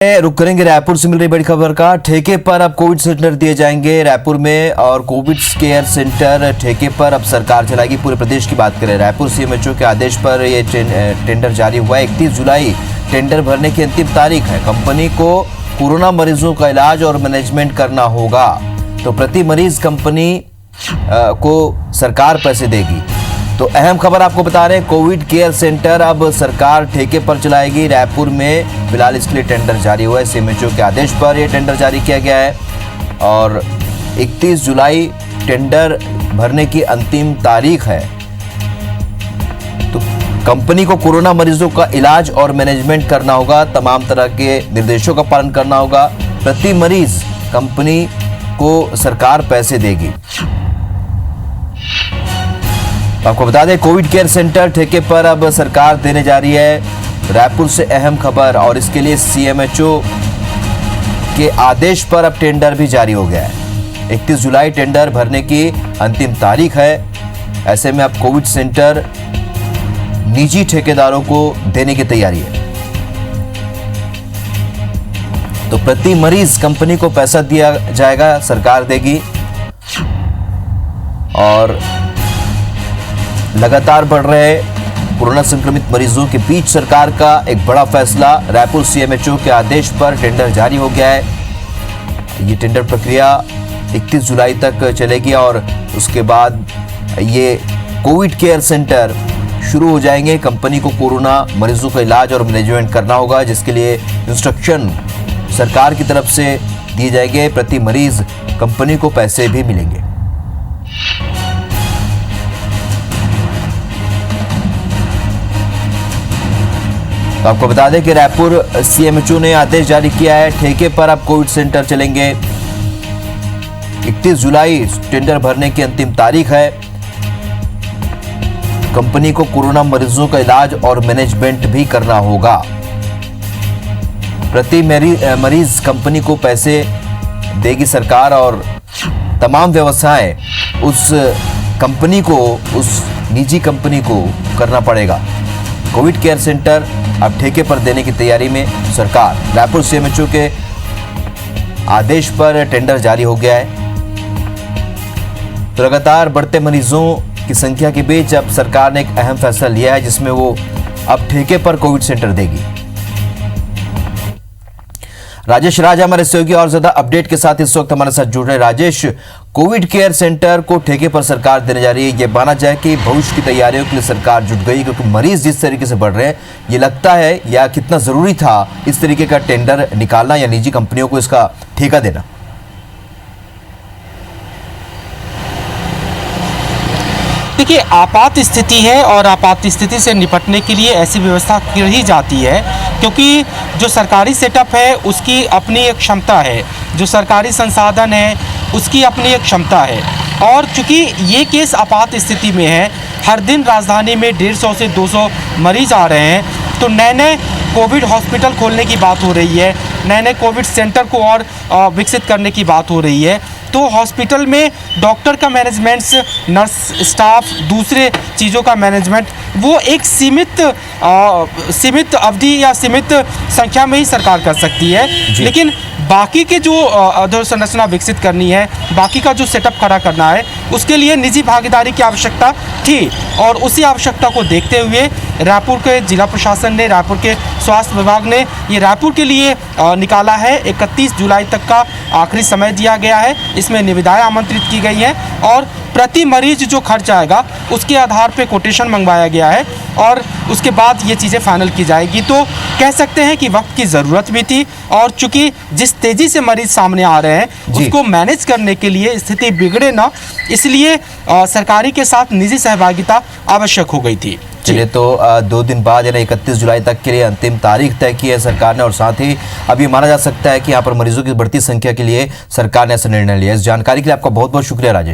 रुक करेंगे रायपुर से मिल रही बड़ी खबर का। ठेके पर अब कोविड सेंटर दिए जाएंगे रायपुर में, और कोविड केयर सेंटर ठेके पर अब सरकार चलाएगी। पूरे प्रदेश की बात करें, रायपुर सीएमएचओ के आदेश पर ये टेंडर जारी हुआ है। 31 जुलाई टेंडर भरने की अंतिम तारीख है। कंपनी को कोरोना मरीजों का इलाज और मैनेजमेंट करना होगा, तो प्रति मरीज कंपनी को सरकार पैसे देगी। तो अहम खबर आपको बता रहे हैं, कोविड केयर सेंटर अब सरकार ठेके पर चलाएगी रायपुर में। फिलहाल इसके लिए टेंडर जारी हुआ है। सीएमएचओ के आदेश पर यह टेंडर जारी किया गया है और 31 जुलाई टेंडर भरने की अंतिम तारीख है। तो कंपनी को कोरोना मरीजों का इलाज और मैनेजमेंट करना होगा, तमाम तरह के निर्देशों का पालन करना होगा। प्रति मरीज कंपनी को सरकार पैसे देगी। आपको बता दें, कोविड केयर सेंटर ठेके पर अब सरकार देने जा रही है। रायपुर से अहम खबर, और इसके लिए सीएमएचओ के आदेश पर अब टेंडर भी जारी हो गया है। 31 जुलाई टेंडर भरने की अंतिम तारीख है। ऐसे में अब कोविड सेंटर निजी ठेकेदारों को देने की तैयारी है। तो प्रति मरीज कंपनी को पैसा दिया जाएगा, सरकार देगी। और लगातार बढ़ रहे कोरोना संक्रमित मरीजों के बीच सरकार का एक बड़ा फैसला। रायपुर सीएमएचओ के आदेश पर टेंडर जारी हो गया है। ये टेंडर प्रक्रिया 31 जुलाई तक चलेगी और उसके बाद ये कोविड केयर सेंटर शुरू हो जाएंगे। कंपनी को कोरोना मरीजों का इलाज और मैनेजमेंट करना होगा, जिसके लिए इंस्ट्रक्शन सरकार की तरफ से दिए जाएंगे। प्रति मरीज कंपनी को पैसे भी मिलेंगे। तो आपको बता दें कि रायपुर सीएमएचओ ने आदेश जारी किया है, ठेके पर अब कोविड सेंटर चलेंगे। 31 जुलाई टेंडर भरने की अंतिम तारीख है। कंपनी को कोरोना मरीजों का इलाज और मैनेजमेंट भी करना होगा। प्रति मरीज कंपनी को पैसे देगी सरकार, और तमाम व्यवसाय उस कंपनी को, उस निजी कंपनी को करना पड़ेगा। कोविड केयर सेंटर अब ठेके पर देने की तैयारी में सरकार। रायपुर सीएमएचओ के आदेश पर टेंडर जारी हो गया है। तो लगातार बढ़ते मरीजों की संख्या के बीच अब सरकार ने एक अहम फैसला लिया है, जिसमें वो अब ठेके पर कोविड सेंटर देगी। राजेश राज हमारे सहयोगी और ज्यादा अपडेट के साथ इस वक्त हमारे साथ जुड़ रहे। राजेश, कोविड केयर सेंटर को ठेके पर सरकार देने जा रही है। ये माना जाए कि भविष्य की तैयारियों के लिए सरकार जुट गई, क्योंकि मरीज जिस तरीके से बढ़ रहे हैं, ये लगता है या कितना जरूरी था इस तरीके का टेंडर निकालना या निजी कंपनियों को इसका ठेका देना? देखिए, आपात स्थिति है और आपात स्थिति से निपटने के लिए ऐसी व्यवस्था की जाती है, क्योंकि जो सरकारी सेटअप है उसकी अपनी एक क्षमता है, जो सरकारी संसाधन है उसकी अपनी एक क्षमता है। और चूंकि ये केस आपात स्थिति में है, हर दिन राजधानी में 150 से 200 मरीज आ रहे हैं, तो नए नए कोविड हॉस्पिटल खोलने की बात हो रही है, नए नए कोविड सेंटर को और विकसित करने की बात हो रही है। तो हॉस्पिटल में डॉक्टर का मैनेजमेंट, नर्स स्टाफ, दूसरे चीज़ों का मैनेजमेंट, वो एक सीमित अवधि या सीमित संख्या में ही सरकार कर सकती है। लेकिन बाकी के जो अधोसंरचना विकसित करनी है, बाकी का जो सेटअप खड़ा करना है, उसके लिए निजी भागीदारी की आवश्यकता थी। और उसी आवश्यकता को देखते हुए रायपुर के जिला प्रशासन ने, रायपुर के स्वास्थ्य विभाग ने ये रायपुर के लिए निकाला है। 31 जुलाई तक का आखिरी समय दिया गया है। इसमें निविदाएं आमंत्रित की गई हैं और प्रति मरीज जो खर्च आएगा उसके आधार पे कोटेशन मंगवाया गया है, और उसके बाद ये चीज़ें फाइनल की जाएगी। तो कह सकते हैं कि वक्त की ज़रूरत भी थी, और चूंकि जिस तेज़ी से मरीज सामने आ रहे हैं उसको मैनेज करने के लिए, स्थिति बिगड़े ना, इसलिए सरकारी के साथ निजी सहभागिता आवश्यक हो गई थी। चलिए, तो 2 दिन बाद यानी 31 जुलाई तक के लिए अंतिम तारीख तय की है सरकार ने, और साथ ही अब ये माना जा सकता है कि यहाँ पर मरीजों की बढ़ती संख्या के लिए सरकार ने ऐसा निर्णय लिया। इस जानकारी के लिए आपका बहुत बहुत शुक्रिया राजेश।